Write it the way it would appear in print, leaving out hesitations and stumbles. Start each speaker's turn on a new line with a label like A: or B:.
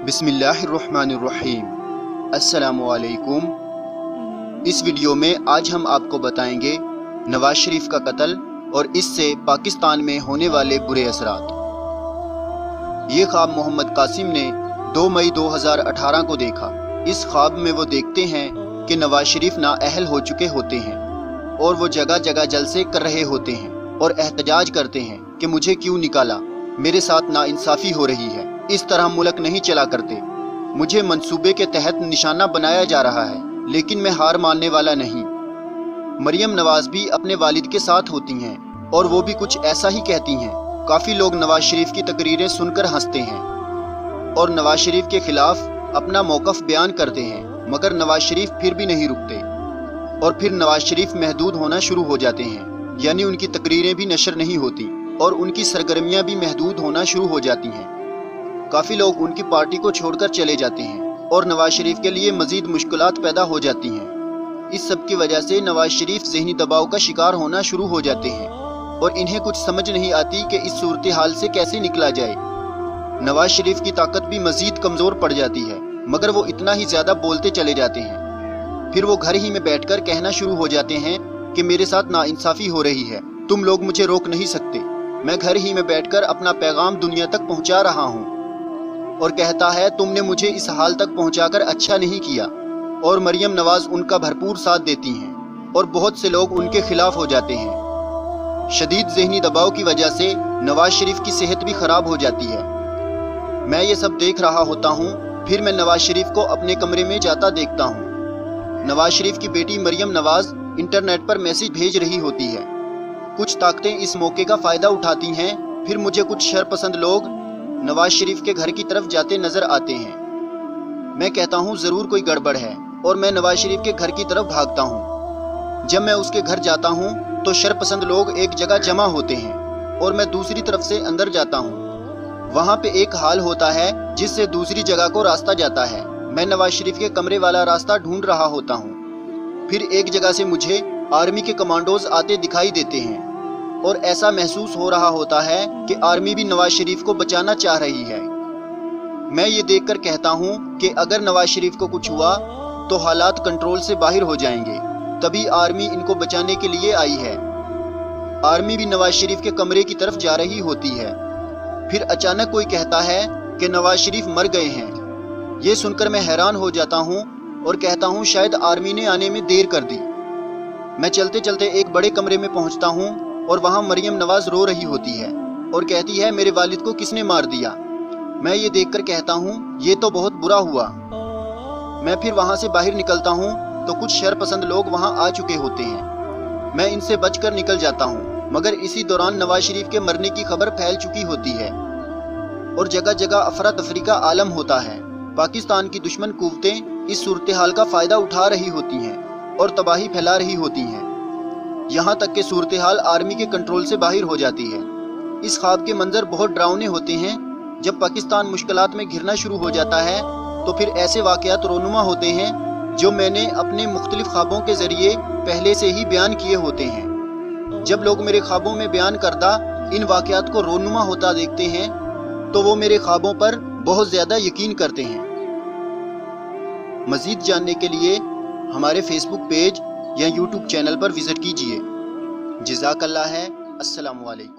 A: बिस्मिल्लाहिर्रहमानिर्रहीम। अस्सलामु अलैकुम। इस वीडियो में आज हम आपको बताएंगे नवाज शरीफ का कत्ल और इससे पाकिस्तान में होने वाले बुरे असरात। ये ख्वाब मोहम्मद कासिम ने 2 मई 2018 को देखा। इस ख्वाब में वो देखते हैं कि नवाज शरीफ नाअहल हो चुके होते हैं और वो जगह जगह जलसे कर रहे होते हैं और एहतजाज करते हैं कि मुझे क्यों निकाला, मेरे साथ नाइंसाफ़ी हो रही है, इस तरह मुल्क नहीं चला करते, मुझे मंसूबे के तहत निशाना बनाया जा रहा है, लेकिन मैं हार मानने वाला नहीं। मरियम नवाज भी अपने वालिद के साथ होती हैं और वो भी कुछ ऐसा ही कहती हैं। काफ़ी लोग नवाज शरीफ की तकरीरें सुनकर हंसते हैं और नवाज शरीफ के खिलाफ अपना मौक़िफ़ बयान करते हैं, मगर नवाज शरीफ फिर भी नहीं रुकते और फिर नवाज शरीफ महदूद होना शुरू हो जाते हैं, यानी उनकी तकरीरें भी नशर नहीं होती और उनकी सरगर्मियाँ भी महदूद होना शुरू हो जाती हैं। काफ़ी लोग उनकी पार्टी को छोड़कर चले जाते हैं और नवाज शरीफ के लिए मज़ीद मुश्किलात पैदा हो जाती हैं। इस सब की वजह से नवाज शरीफ ज़हनी दबाव का शिकार होना शुरू हो जाते हैं और इन्हें कुछ समझ नहीं आती कि इस सूरत हाल से कैसे निकला जाए। नवाज शरीफ की ताकत भी मज़ीद कमज़ोर पड़ जाती है, मगर वो इतना ही ज़्यादा बोलते चले जाते हैं। फिर वो घर ही में बैठकर कहना शुरू हो जाते हैं कि मेरे साथ नाइंसाफ़ी हो रही है, तुम लोग मुझे रोक नहीं सकते, मैं घर ही में बैठकर अपना पैगाम दुनिया तक पहुंचा रहा हूं। और कहता है तुमने मुझे इस हाल तक पहुंचाकर अच्छा नहीं किया। और मरियम नवाज उनका भरपूर साथ देती हैं और बहुत से लोग उनके खिलाफ हो जाते हैं। शदीद ज़हनी दबाव की वजह से नवाज शरीफ की सेहत भी ख़राब हो जाती है। मैं ये सब देख रहा होता हूँ, फिर मैं नवाज शरीफ को अपने कमरे में जाता देखता हूँ। नवाज शरीफ की बेटी मरियम नवाज इंटरनेट पर मैसेज भेज रही होती है। कुछ ताकतें इस मौके का फ़ायदा उठाती हैं। फिर मुझे कुछ शरपसंद लोग नवाज शरीफ के घर की तरफ जाते नज़र आते हैं। मैं कहता हूँ ज़रूर कोई गड़बड़ है और मैं नवाज शरीफ के घर की तरफ भागता हूँ। जब मैं उसके घर जाता हूँ तो शरपसंद लोग एक जगह जमा होते हैं और मैं दूसरी तरफ से अंदर जाता हूँ। वहाँ पे एक हाल होता है जिससे दूसरी जगह को रास्ता जाता है। मैं नवाज शरीफ के कमरे वाला रास्ता ढूंढ रहा होता हूँ। फिर एक जगह से मुझे आर्मी के कमांडोज आते दिखाई देते हैं और ऐसा महसूस हो रहा होता है कि आर्मी भी नवाज शरीफ को बचाना चाह रही है। मैं ये देखकर कहता हूँ कि अगर नवाज शरीफ को कुछ हुआ तो हालात कंट्रोल से बाहर हो जाएंगे, तभी आर्मी इनको बचाने के लिए आई है। आर्मी भी नवाज शरीफ के कमरे की तरफ जा रही होती है। फिर अचानक कोई कहता है कि नवाज शरीफ मर गए हैं। ये सुनकर मैं हैरान हो जाता हूँ और कहता हूँ शायद आर्मी ने आने में देर कर दी। मैं चलते चलते एक बड़े कमरे में पहुँचता हूँ और वहाँ मरियम नवाज रो रही होती है और कहती है मेरे वालिद को किसने मार दिया। मैं ये देखकर कहता हूँ ये तो बहुत बुरा हुआ। मैं फिर वहाँ से बाहर निकलता हूँ तो कुछ शरपसंद लोग वहाँ आ चुके होते हैं। मैं इनसे बचकर निकल जाता हूँ, मगर इसी दौरान नवाज शरीफ के मरने की खबर फैल चुकी होती है और जगह जगह अफरा तफरी का आलम होता है। पाकिस्तान की दुश्मन कुव्वतें इस सूरत हाल का फ़ायदा उठा रही होती हैं और तबाही फैला रही होती हैं, यहाँ तक कि सूरत हाल आर्मी के कंट्रोल से बाहर हो जाती है। इस ख्वाब के मंजर बहुत डरावने होते हैं। जब पाकिस्तान मुश्किलात में घिरना शुरू हो जाता है तो फिर ऐसे वाक़यात रोनुमा होते हैं जो मैंने अपने मुख्तलिफ ख्वाबों के ज़रिए पहले से ही बयान किए होते हैं। जब लोग मेरे ख्वाबों में बयान करदा इन वाक़यात को रोनुमा होता देखते हैं तो वो मेरे ख्वाबों पर बहुत ज़्यादा यकीन करते हैं। मज़ीद जानने के लिए हमारे फेसबुक पेज या यूट्यूब चैनल पर विज़िट कीजिए। जज़ाकल्लाह है। अस्सलामु अलैकुम।